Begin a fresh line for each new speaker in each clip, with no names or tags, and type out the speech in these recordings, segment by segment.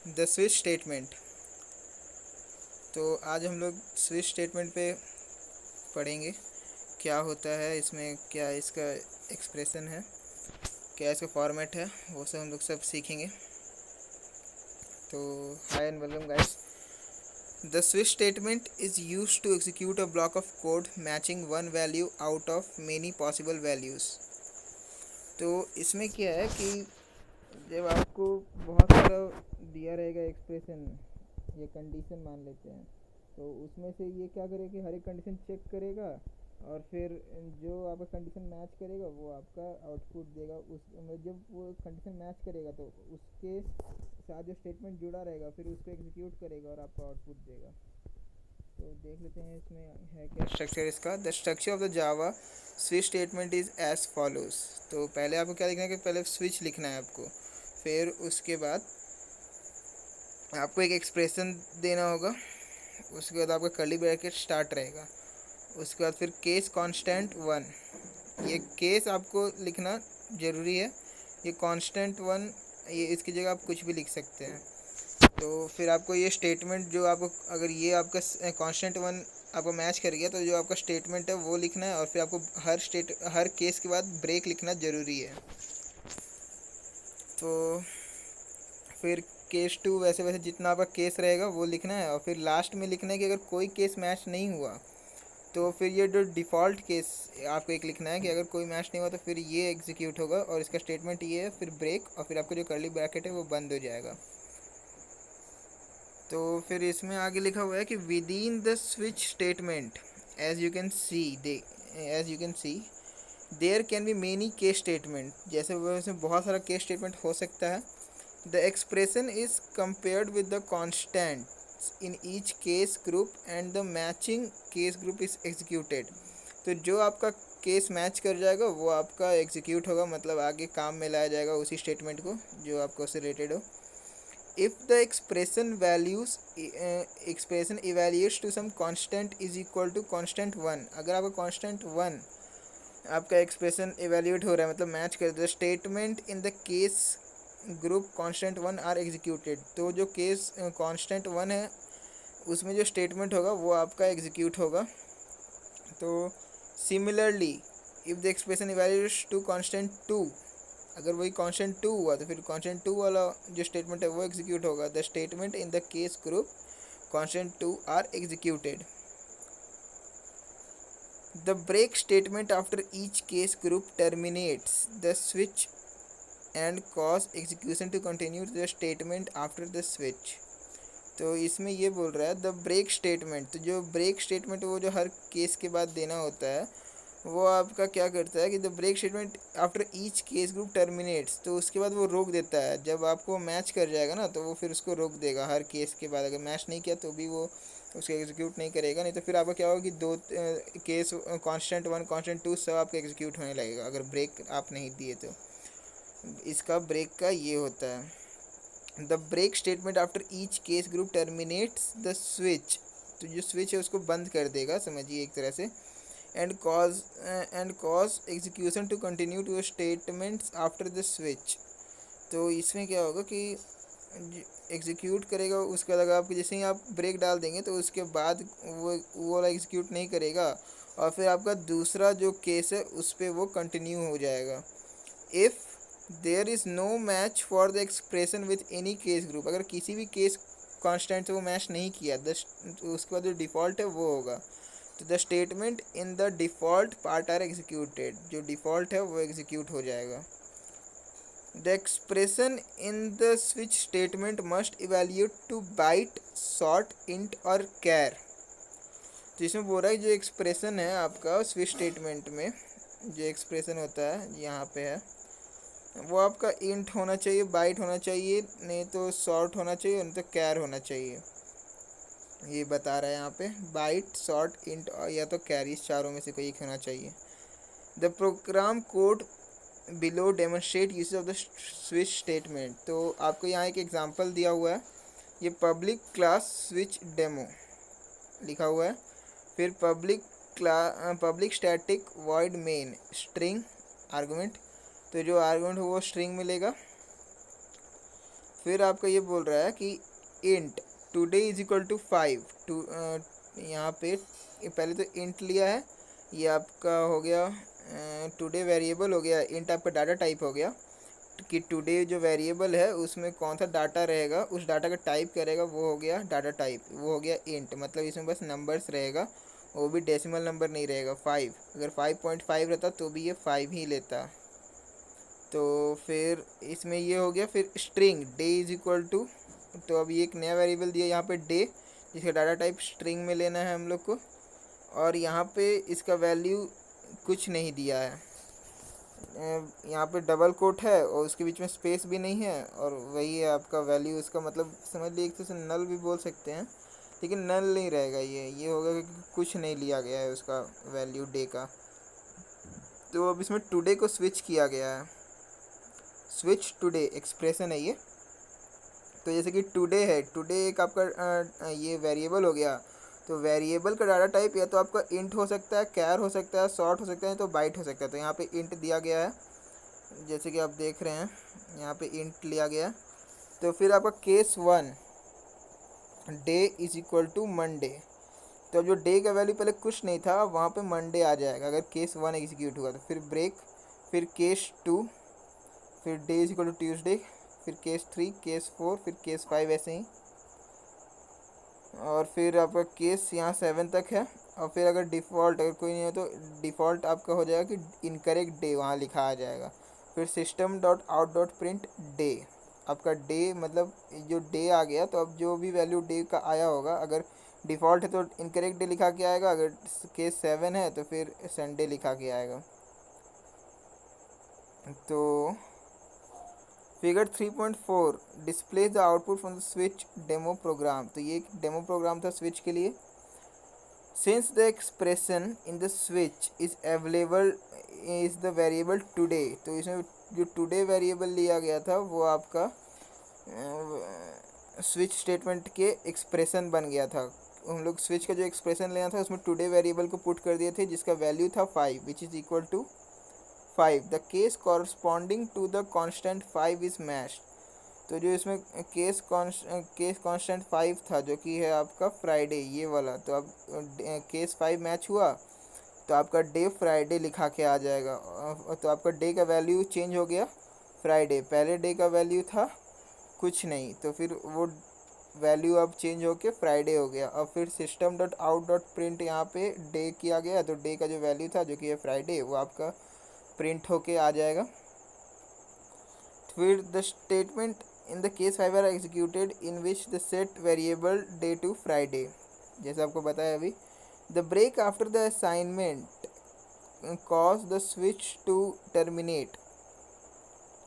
The switch statement. तो आज हम लोग स्विच स्टेटमेंट पे पढ़ेंगे क्या होता है इसमें, क्या इसका एक्सप्रेशन है, क्या इसका फॉर्मेट है, वो सब हम लोग सब सीखेंगे। तो hi and welcome guys. The switch statement is used to execute a block of code matching one value out of many possible values. तो इसमें क्या है कि जब आपको बहुत सारा दिया रहेगा एक्सप्रेशन या कंडीशन मान लेते हैं, तो उसमें से ये क्या करेगा कि हर एक कंडीशन चेक करेगा और फिर जो आपका कंडीशन मैच करेगा वो आपका आउटपुट देगा। उस जब वो कंडीशन मैच करेगा तो उसके साथ जो स्टेटमेंट जुड़ा रहेगा फिर उसको एग्जीक्यूट करेगा और आपको आउटपुट देगा। तो देख लेते हैं इसमें है क्या स्ट्रक्चर इसका। The structure of the Java switch statement is as follows. तो पहले आपको क्या लिखना है कि पहले स्विच लिखना है आपको, फिर उसके बाद आपको एक एक्सप्रेशन देना होगा, उसके बाद आपका कर्ली ब्रैकेट स्टार्ट रहेगा, उसके बाद फिर केस कांस्टेंट वन। ये केस आपको लिखना ज़रूरी है, ये कांस्टेंट वन, ये इसकी जगह आप कुछ भी लिख सकते हैं। तो फिर आपको ये स्टेटमेंट जो आपको, अगर ये आपका कांस्टेंट वन आपको मैच कर गया तो जो आपका स्टेटमेंट है वो लिखना है, और फिर आपको हर केस के बाद ब्रेक लिखना ज़रूरी है। तो फिर केस टू वैसे वैसे जितना आपका केस रहेगा वो लिखना है, और फिर लास्ट में लिखना है कि अगर कोई केस मैच नहीं हुआ तो फिर ये जो डिफ़ॉल्ट केस आपको एक लिखना है कि अगर कोई मैच नहीं हुआ तो फिर ये एग्जीक्यूट होगा और इसका स्टेटमेंट ये है, फिर ब्रेक, और फिर आपको जो कर्ली ब्रैकेट है वो बंद हो जाएगा। तो फिर इसमें आगे लिखा हुआ है कि within the switch statement as you can see the as you can see there can be many case statement. जैसे वैसे बहुत सारा केस स्टेटमेंट हो सकता है। The expression is compared with the constant in each case group and the matching case group is executed. तो जो आपका केस मैच कर जाएगा वो आपका एग्जीक्यूट होगा, मतलब आगे काम में लाया जाएगा उसी स्टेटमेंट को जो आपको उससे रिलेटेड हो। if the expression evaluates to some constant is equal to constant 1, अगर आपका constant 1 आपका एक्सप्रेशन एवेल्यूएट हो रहा है मतलब मैच कर, the statement in the case group constant 1 are executed. तो जो केस कांस्टेंट 1 है उसमें जो स्टेटमेंट होगा वो आपका एग्जीक्यूट होगा। तो similarly if the expression evaluates to constant 2, अगर वही कांस्टेंट 2 हुआ तो फिर कांस्टेंट 2 वाला जो स्टेटमेंट है वो एग्जीक्यूट होगा। The statement in the case group constant 2 are executed. The break statement after each case group terminates the switch and cause execution to continue the statement after the switch. तो इसमें ये बोल रहा है the break statement, तो जो break statement वो जो हर केस के बाद देना होता है वो आपका क्या करता है कि the break statement after each case group terminates, तो उसके बाद वो रोक देता है। जब आपको मैच कर जाएगा ना तो वो फिर उसको रोक देगा हर केस के बाद। अगर मैच नहीं किया तो भी वो उसको एग्जीक्यूट नहीं करेगा, नहीं तो फिर आपका क्या होगा कि दो केस कांस्टेंट 1 कांस्टेंट 2 सब आपका एग्जीक्यूट होने लगेगा अगर ब्रेक आप नहीं दिए तो। इसका ब्रेक का ये होता है the break statement after each case group terminates the switch, तो जो स्विच है उसको बंद कर देगा, समझिए एक तरह से। And cause execution to continue to statements after the switch. तो इसमें क्या होगा कि एग्जीक्यूट करेगा, उसके बाद अगर आप जैसे ही आप ब्रेक डाल देंगे तो उसके बाद वो वाला एग्जीक्यूट नहीं करेगा, और फिर आपका दूसरा जो केस है उस पर वो कंटिन्यू हो जाएगा। If there is no match for the expression with any case group, अगर किसी भी केस कांस्टेंट से वो मैच नहीं किया तो उसके बाद जो डिफ़ॉल्ट है वो होगा। तो the statement in the default part are executed, जो डिफ़ॉल्ट है वो एग्जीक्यूट हो जाएगा। The expression in the switch statement must evaluate to byte short int और कैर। तो इसमें बोल रहा है जो एक्सप्रेशन है आपका स्विच स्टेटमेंट में, जो एक्सप्रेशन होता है यहाँ पे है वो आपका इंट होना चाहिए, बाइट होना चाहिए, नहीं तो शॉर्ट होना चाहिए, नहीं तो कैर होना चाहिए। ये बता रहा है यहाँ पे बाइट शॉर्ट इंट या तो कैर, इस चारों में से कोई एक होना चाहिए। The program code below demonstrate use of the switch statement. तो आपको यहाँ एक एग्जांपल दिया हुआ है, ये पब्लिक क्लास स्विच डेमो लिखा हुआ है, फिर public static void main string argument, तो जो आर्गुमेंट हो वो स्ट्रिंग मिलेगा। फिर आपका ये बोल रहा है कि int today is equal to 5 to, यहाँ पे पहले तो इंट लिया है, ये आपका हो गया टुडे वेरिएबल हो गया, इंट आपका डाटा टाइप हो गया कि टुडे जो वेरिएबल है उसमें कौन सा डाटा रहेगा, उस डाटा का टाइप करेगा, वो हो गया डाटा टाइप, वो हो गया इंट, मतलब इसमें बस नंबर्स रहेगा, वो भी डेसिमल नंबर नहीं रहेगा। 5 अगर 5.5 रहता तो भी ये 5 ही लेता। तो फिर इसमें ये हो गया। फिर string day is equal to, तो अभी एक नया वेरिएबल दिया यहाँ पे डे, जिसका डाटा टाइप स्ट्रिंग में लेना है हम लोग को, और यहाँ पे इसका वैल्यू कुछ नहीं दिया है। यहाँ पे डबल कोट है और उसके बीच में स्पेस भी नहीं है, और वही है आपका वैल्यू। इसका मतलब समझ लीजिए एक तो नल भी बोल सकते हैं, लेकिन नल नहीं रहेगा, ये होगा कि कुछ नहीं लिया गया है उसका वैल्यू डे का। तो अब इसमें टुडे को स्विच किया गया है, स्विच टुडे एक्सप्रेशन है ये। तो जैसे कि टुडे है, टुडे एक आपका ये वेरिएबल हो गया, तो वेरिएबल का डाटा टाइप या तो आपका इंट हो सकता है, कैर हो सकता है, शॉर्ट हो सकता है, तो बाइट हो सकता है। तो यहाँ पे इंट दिया गया है, जैसे कि आप देख रहे हैं यहाँ पे इंट लिया गया। तो फिर आपका case 1 day is equal to Monday, तो जो डे का वैल्यू पहले कुछ नहीं था, वहाँ पे मंडे आ जाएगा अगर केस 1 एग्जीक्यूट हुआ तो। फिर ब्रेक, फिर केस 2, फिर day is equal to Tuesday, फिर केस 3, केस 4, फिर केस 5 ऐसे ही, और फिर आपका केस यहाँ 7 तक है। और फिर अगर डिफ़ॉल्ट अगर कोई नहीं है तो डिफ़ॉल्ट आपका हो जाएगा कि इनकरेक्ट डे वहाँ लिखा आ जाएगा। फिर system dot out dot print day, आपका डे मतलब जो डे आ गया, तो अब जो भी वैल्यू डे का आया होगा, अगर डिफ़ॉल्ट है तो इनकरेक्ट डे लिखा के आएगा, अगर केस 7 है तो फिर संडे लिखा के आएगा। तो figure 3.4 display the output from the switch demo program, तो ये एक डेमो प्रोग्राम था स्विच के लिए। Since the expression in the switch is available is the variable today, तो इसमें जो टुडे वेरिएबल लिया गया था वो आपका स्विच स्टेटमेंट के एक्सप्रेशन बन गया था। हम लोग स्विच का जो एक्सप्रेशन लेना था उसमें टुडे वेरिएबल को पुट कर दिए थे, जिसका वैल्यू था 5 which is equal to 5। The case corresponding to the constant 5 is matched, तो जो इसमें केस कांस्टेंट 5 था जो कि है आपका फ्राइडे ये वाला, तो अब केस 5 मैच हुआ तो आपका डे फ्राइडे लिखा के आ जाएगा। तो आपका डे का वैल्यू चेंज हो गया फ्राइडे, पहले डे का वैल्यू था कुछ नहीं, तो फिर वो वैल्यू अब चेंज होके फ्राइडे हो गया। और फिर system dot out dot print यहाँ पे डे किया गया, तो डे का जो वैल्यू था जो कि है फ्राइडे, वो आपका प्रिंट होके आ जाएगा। फिर the statement in the case 5 are executed in which the set variable day to Friday, जैसे आपको बताया अभी। The break after the assignment cause the switch to terminate,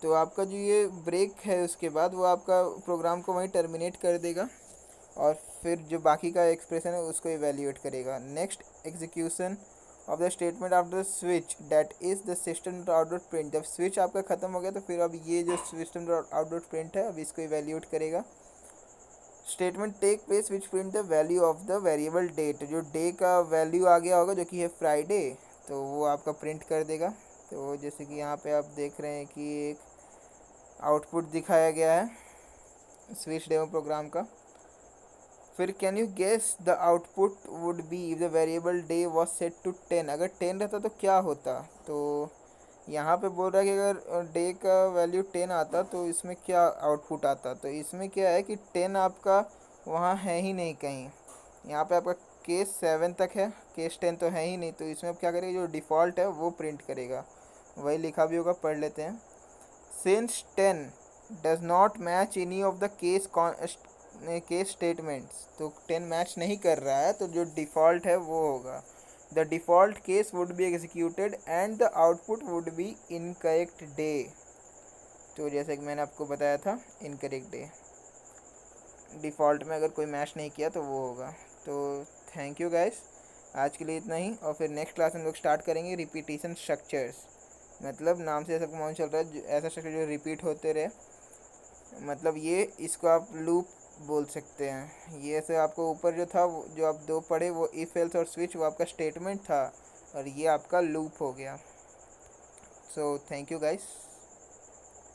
तो आपका जो ये ब्रेक है उसके बाद वो आपका प्रोग्राम को वहीं टर्मिनेट कर देगा, और फिर जो बाकी का एक्सप्रेशन है उसको इवेल्यूएट करेगा। Next execution of the statement after switch that is the system dot out dot print, जब स्विच आपका ख़त्म हो गया तो फिर अब ये जो system dot out dot print है अब इसको इवेल्यूएट करेगा। Statement take place which print the value of the variable date, जो डे का वैल्यू आ गया होगा जो कि है फ्राइडे, तो वो आपका प्रिंट कर देगा। तो जैसे कि यहाँ पे आप देख रहे हैं कि एक आउटपुट दिखाया गया है स्विच डेमो प्रोग्राम का। फिर can you guess the output would be if the variable day was set to 10, अगर 10 रहता तो क्या होता। तो यहाँ पे बोल रहा है कि अगर डे का वैल्यू 10 आता तो इसमें क्या आउटपुट आता, तो इसमें क्या है कि 10 आपका वहाँ है ही नहीं कहीं, यहाँ पे आपका केस 7 तक है, केस 10 तो है ही नहीं, तो इसमें अब क्या करेगा, जो डिफ़ॉल्ट है वो प्रिंट करेगा, वही लिखा भी होगा, पढ़ लेते हैं। Since 10 does not match any of the case statements, तो 10 मैच नहीं कर रहा है, तो जो डिफ़ॉल्ट है वो होगा। The default case would be executed and the output would be incorrect day, तो जैसे कि मैंने आपको बताया था इनकरेक्ट डे, डिफ़ॉल्ट में अगर कोई मैच नहीं किया तो वो होगा। तो थैंक यू गाइस, आज के लिए इतना ही, और फिर नेक्स्ट क्लास में हम लोग स्टार्ट करेंगे रिपीटिशन स्ट्रक्चर्स, मतलब नाम से सबको मालूम चल रहा है ऐसा स्ट्रक्चर जो रिपीट होते रहे, मतलब ये इसको आप लूप बोल सकते हैं। ये ऐसे आपको ऊपर जो था जो आप दो पढ़े वो इफ एल्स और स्विच, वो आपका स्टेटमेंट था, और ये आपका लूप हो गया। So thank you guys.